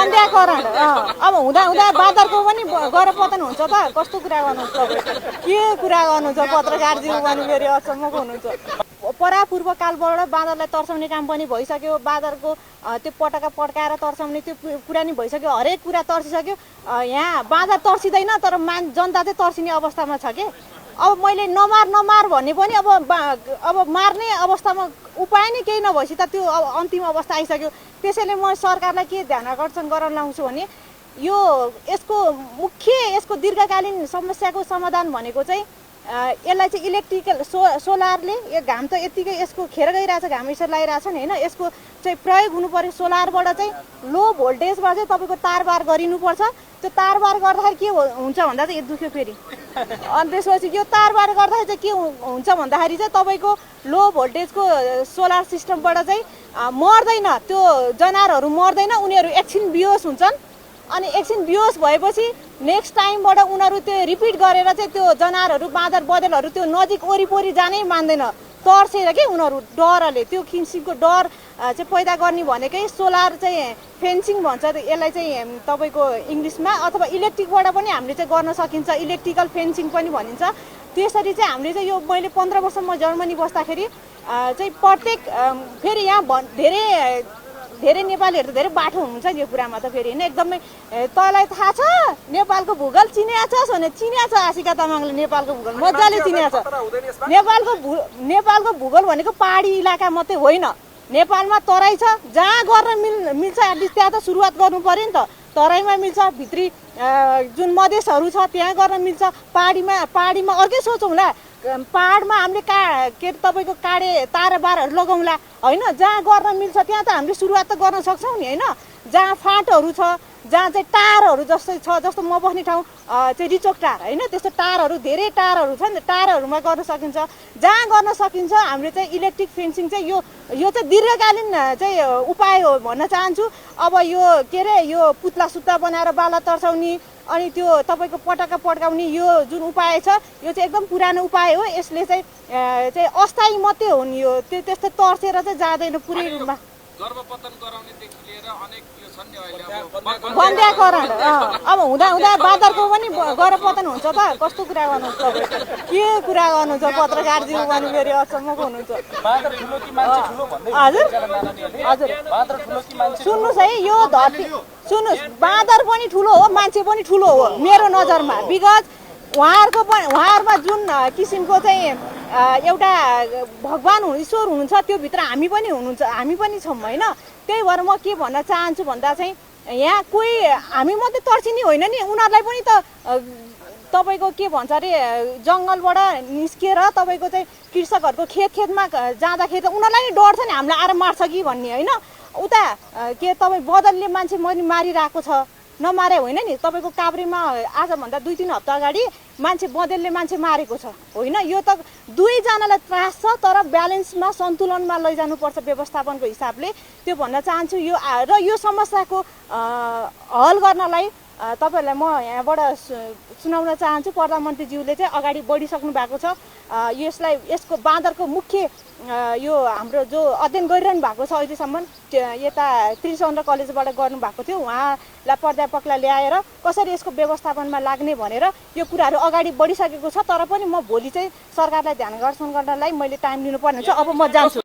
वन्ध्याकरण अब हुँदा हुँदा बाँदरको पनि गएर पतन हुन्छ त कस्तो कुरा गर्नुहुन्छ के कुरा गर्नुहुन्छ पत्रकारज्यू पनि फेरि अचम्मको हुनुहुन्छ परापूर्व कालबाट बाँदरलाई तर्साउने काम पनि भइसक्यो बाँदरको त्यो पटका पड्काएर तर्साउने त्यो कुरा नि भइसक्यो हरेक कुरा तर्सिसक्यो यहाँ बाँदर तर्सिँदैन तर जनता चाहिँ तर्सिने अवस्थामा छ के अब मैले नमार भन्ने पनि अब मार्ने अवस्थामा उपाय नै केही नभएपछि त त्यो अन्तिम अवस्था आइसक्यो त्यसैले म सरकारलाई के ध्यान आकर्षण गराउन लाउँछु भने यसको दीर्घकालीन समस्याको समाधान भनेको चाहिँ यसलाई चाहिँ इलेक्ट्रिकल सोलरले यो घाम त यतिकै यसको खेर गइरहेछ घाम यसरी लगाइरहेछ नि होइन यसको चाहिँ प्रयोग हुनु पर्यो सोलरबाट चाहिँ लो भोल्टेजमा चाहिँ तपाईँको तारबार गरिनुपर्छ त्यो तारबार गर्दाखेरि के हुन्छ भन्दा चाहिँ यो दुख्यो फेरि अनि त्यसपछि यो तारबार गर्दाखेरि चाहिँ के हुन्छ भन्दाखेरि चाहिँ तपाईँको लो भोल्टेजको सोलर सिस्टमबाट चाहिँ मर्दैन त्यो जनावरहरू मर्दैन उनीहरू एकछिन बिहोस हुन्छन् अनि एकछिन बिहोस भएपछि नेक्स्ट टाइमबाट उनीहरू त्यो रिपिट गरेर चाहिँ त्यो जनावरहरू बाँदर बँदेलहरू त्यो नजिक वरिपरि जानै मान्दैन तर्सेर के उनीहरू डरले त्यो किसिमको डर चाहिँ पैदा गर्ने भनेकै सोलर चाहिँ फेन्सिङ भन्छ यसलाई चाहिँ तपाईँको इङ्ग्लिसमा अथवा इलेक्ट्रिकबाट पनि हामीले चाहिँ गर्न सकिन्छ इलेक्ट्रिकल फेन्सिङ पनि भनिन्छ त्यसरी चाहिँ हामीले चाहिँ यो मैले 15 वर्ष म जर्मनी बस्दाखेरि चाहिँ प्रत्येक फेरि यहाँ धेरै नेपालीहरू त धेरै बाठो हुनुहुन्छ यो कुरामा त फेरि होइन एकदमै तँलाई थाहा छ नेपालको भूगोल चिनिया छस् भने चिनिया छ आशिका तामाङले नेपालको भूगोल मजाले चिनिया छ नेपालको भूगोल भनेको पहाडी इलाका मात्रै होइन नेपालमा तराई छ जहाँ गर्न मिल्छ एटलिस्ट त्यहाँ त सुरुवात गर्नु पर्यो नि त तराईमा मिल्छ भित्री जुन मधेसहरू छ त्यहाँ गर्न मिल्छ पहाडीमा अर्कै सोचौँला पहाडमा हामीले के तपाईँको काडे तारबारहरू लगाउँला होइन जहाँ गर्न मिल्छ त्यहाँ त हामीले सुरुवात त गर्न सक्छौँ नि होइन जहाँ फाँटहरू छ जहाँ चाहिँ टारहरू जस्तै छ जस्तो म बस्ने ठाउँ चाहिँ रिचोक टार होइन त्यस्तो टारहरू धेरै टारहरू छ नि टारहरूमा गर्न सकिन्छ जहाँ गर्न सकिन्छ हामीले चाहिँ इलेक्ट्रिक फेन्सिङ चाहिँ यो चाहिँ दीर्घकालीन चाहिँ उपाय हो भन्न चाहन्छु अब यो के अरे यो पुत्ला सुत्ला बनाएर बाला तर्साउने अनि त्यो तपाईँको पटका पड्काउने यो जुन उपाय छ यो चाहिँ एकदम पुरानो उपाय हो यसले चाहिँ अस्थायी मात्रै हो नि यो त्यस्तो तर्सेर चाहिँ जाँदैन पुरै रूपमा गर्भपतन गराउनेदेखि लिएर अनेक यो छन् नि अहिले वन्ध्याकरण अब हुँदा हुँदा बाँदरको पनि गएर पतन हुन्छ त कस्तो कुरा गर्नुहुन्छ तपाईँ के कुरा गर्नुहुन्छ पत्रकारज्यू पनि फेरि अचम्मको हुनुहुन्छ हजुर सुन्नुहोस् है यो धरती सुन्नुहोस् बाँदर पनि ठुलो हो मान्छे पनि ठुलो हो मेरो नजरमा बिकज उहाँहरूमा जुन किसिमको चाहिँ एउटा भगवान ईश्वर हुनुहुन्छ त्यो भित्र हामी पनि छौँ होइन त्यही भएर म के भन्न चाहन्छु भन्दा चाहिँ यहाँ कोही हामी मात्रै तर्सिने होइन नि उनीहरूलाई पनि त तपाईँको के भन्छ अरे जङ्गलबाट निस्किएर तपाईँको चाहिँ कृषकहरूको खेतमा जाँदाखेरि त उनीहरूलाई नि डर छ नि हामीलाई आएर मार्छ कि भन्ने होइन उता के तपाईँ बदलले मान्छे मारिरहेको छ नमारे होइन नि तपाईँको काभ्रेमा आजभन्दा 2-3 हप्ता अगाडि मान्छे बँदेलले मान्छे मारेको छ होइन यो त दुईजनालाई त्रास छ तर ब्यालेन्समा सन्तुलनमा लैजानुपर्छ व्यवस्थापनको हिसाबले त्यो भन्न चाहन्छु यो समस्याको हल गर्नलाई तपाईहरुलाई म यहाँबाट सुनाउन चाहन्छु प्रधानमन्त्रीज्यूले चाहिँ अगाडि बढिसक्नु भएको छ यसको बाँदरको मुख्य यो हाम्रो जो अध्ययन गरिरहनु भएको छ अहिलेसम्म यता त्रिचन्द्र कलेजबाट गर्नु भएको थियो उहाँलाई प्राध्यापकलाई ल्याएर कसरी यसको व्यवस्थापनमा लाग्ने भनेर यो कुराहरू अगाडि बढिसकेको छ तर पनि म भोलि चाहिँ सरकारलाई ध्यान आकर्षण गर्नलाई मैले टाइम लिनुपर्ने छ अब म जान्छु